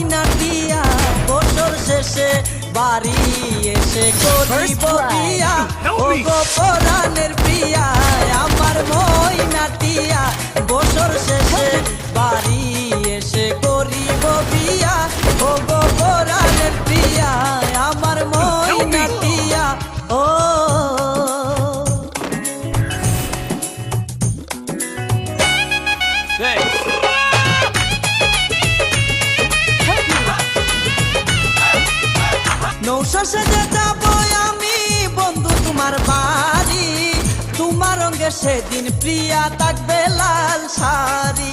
মইনাটিয়া বছর শেষে বাড়ি এসে করিব বিয়া ও গো পরাণের প্রিয়া আমার মইনাটিয়া বছর শেষে বাড়ি এসে করিব বিয়া ও গো পরাণের প্রিয়া আমার মইনাটিয়া ও নৌশাসে যাব আমি বন্ধু তোমার বাড়ি তোমার রঙে সেদিন প্রিয়া থাকবে লাল শাড়ি